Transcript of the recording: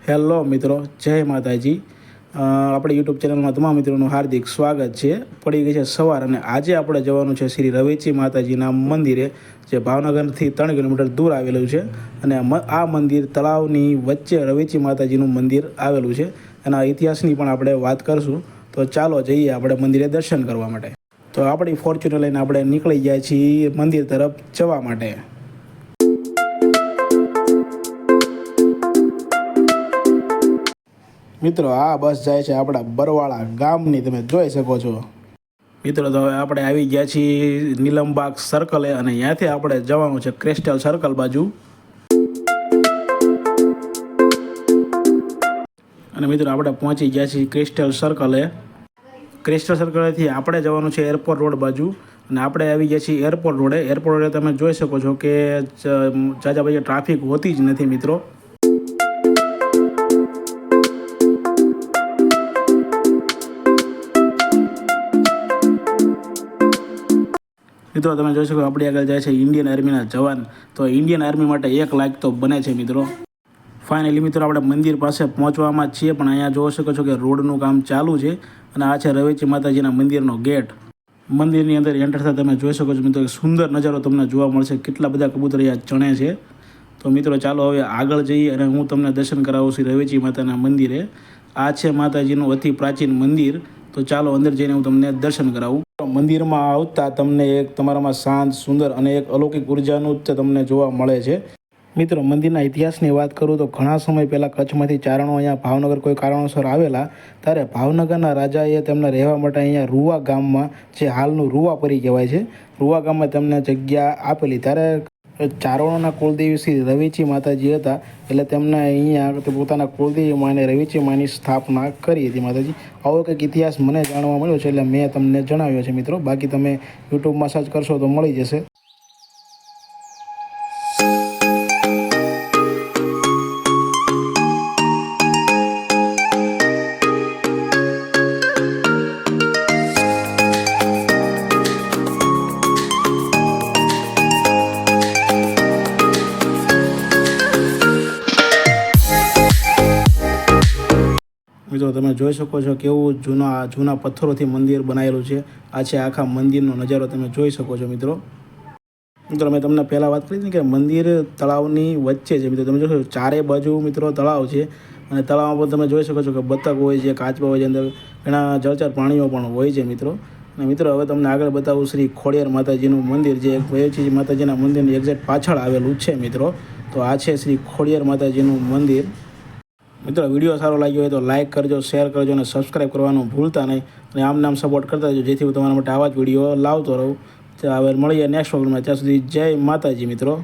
Hello મિત્રો, જય માતાજી। આપણે યુટ્યુબ ચેનલમાં તમામ મિત્રોનું હાર્દિક સ્વાગત છે। પડી ગઈ છે સવાર અને આજે આપણે જવાનું છે શ્રી રવેચી માતાજીના મંદિરે, જે ભાવનગરથી 3 કિલોમીટર દૂર આવેલું છે। અને આ મંદિર તળાવની વચ્ચે રવેચી માતાજીનું મંદિર આવેલું છે। એના ઇતિહાસની પણ આપણે વાત કરશું। તો ચાલો જઈએ આપણે મંદિરે દર્શન કરવા માટે। તો આપણી ફોર્ચ્યુનર લઈને આપણે નીકળી ગયા છીએ મંદિર તરફ જવા માટે। મિત્રો, આ બસ જાય છે આપણા બરવાળા ગામની, તમે જોઈ શકો છો। મિત્રો, તો હવે આપણે આવી ગયા છીએ નીલમબાગ સર્કલે અને ત્યાંથી આપણે જવાનું છે ક્રિસ્ટલ સર્કલ બાજુ। અને મિત્રો, આપણે પહોંચી ગયા છીએ ક્રિસ્ટલ સર્કલે। ક્રિસ્ટલ સર્કલેથી આપણે જવાનું છે એરપોર્ટ રોડ બાજુ અને આપણે આવી ગયા છીએ એરપોર્ટ રોડે। એરપોર્ટ રોડે તમે જોઈ શકો છો કે જાજા ભાઈ ટ્રાફિક હોતી જ નથી મિત્રો। મિત્રો, તમે જોઈ શકો આપણી આગળ જાય છે ઇન્ડિયન આર્મીના જવાન। તો ઇન્ડિયન આર્મી માટે 1 લાખ તો બને છે મિત્રો। ફાઇનલી મિત્રો, આપણે મંદિર પાસે પહોંચવામાં જ છીએ, પણ અહીંયા જોઈ શકો છો કે રોડનું કામ ચાલુ છે અને આ છે રવેચી માતાજીના મંદિરનો ગેટ। મંદિરની અંદર એન્ટર થતાં તમે જોઈ શકો છો મિત્રો, સુંદર નજારો તમને જોવા મળશે। કેટલા બધા કબૂતર અહીંયા ચણે છે। તો મિત્રો, ચાલો હવે આગળ જઈએ અને હું તમને દર્શન કરાવું છું રવેચી માતાના મંદિરે। આ છે માતાજીનું અતિ પ્રાચીન મંદિર। તો ચાલો અંદર જઈને હું તમને દર્શન કરાવું। મંદિરમાં આવતા તમને એક તમારામાં શાંત, સુંદર અને એક અલૌકિક ઉર્જાનું તમને જોવા મળે છે। મિત્રો, મંદિરના ઇતિહાસની વાત કરું તો ઘણા સમય પહેલાં કચ્છમાંથી ચારણો અહીંયા ભાવનગર કોઈ કારણોસર આવેલા, ત્યારે ભાવનગરના રાજાએ તેમને રહેવા માટે અહીંયા રૂવા ગામમાં, જે હાલનું રૂવાપરી કહેવાય છે, રૂવા ગામમાં તેમને જગ્યા આપેલી। ત્યારે ચારણોના કુળદેવી શ્રી રવેચી માતાજી હતા, એટલે તેમને અહીંયા પોતાના કુળદેવી માને રવેચી માની સ્થાપના કરી હતી માતાજી। આવો કંઈક ઇતિહાસ મને જાણવા મળ્યો છે, એટલે મેં તમને જણાવ્યો છે મિત્રો। બાકી તમે યુટ્યુબમાં સર્ચ કરશો તો મળી જશે। મિત્રો, તમે જોઈ શકો છો કેવું જૂના પથ્થરોથી મંદિર બનાવેલું છે। આ છે આખા મંદિરનો નજારો, તમે જોઈ શકો છો મિત્રો। મિત્રો, મેં તમને પહેલાં વાત કરી હતી કે મંદિર તળાવની વચ્ચે છે મિત્રો। તમે જોશો ચારે બાજુ મિત્રો તળાવ છે અને તળાવમાં પણ તમે જોઈ શકો છો કે બતક હોય છે, કાચબા હોય છે, અંદર ઘણા જળચર પ્રાણીઓ પણ હોય છે મિત્રો। અને મિત્રો, હવે તમને આગળ બતાવું શ્રી ખોડિયાર માતાજીનું મંદિર, જે રવેચી માતાજીના મંદિરની એક્ઝેક્ટ પાછળ આવેલું છે મિત્રો। તો આ છે શ્રી ખોડિયાર માતાજીનું મંદિર। મિત્રો, વિડીયો સારો લાગ્યો હોય તો લાઇક કરજો, શેર કરજો અને સબસ્ક્રાઈબ કરવાનું ભૂલતા નહીં। અને આમ સપોર્ટ કરતા રહેજો, જેથી હું તમારા માટે આવા જ વિડીયો લાવતો રહું। તો હવે મળીએ નેક્સ્ટ પ્રોગ્રામમાં। ત્યાં સુધી જય માતાજી મિત્રો।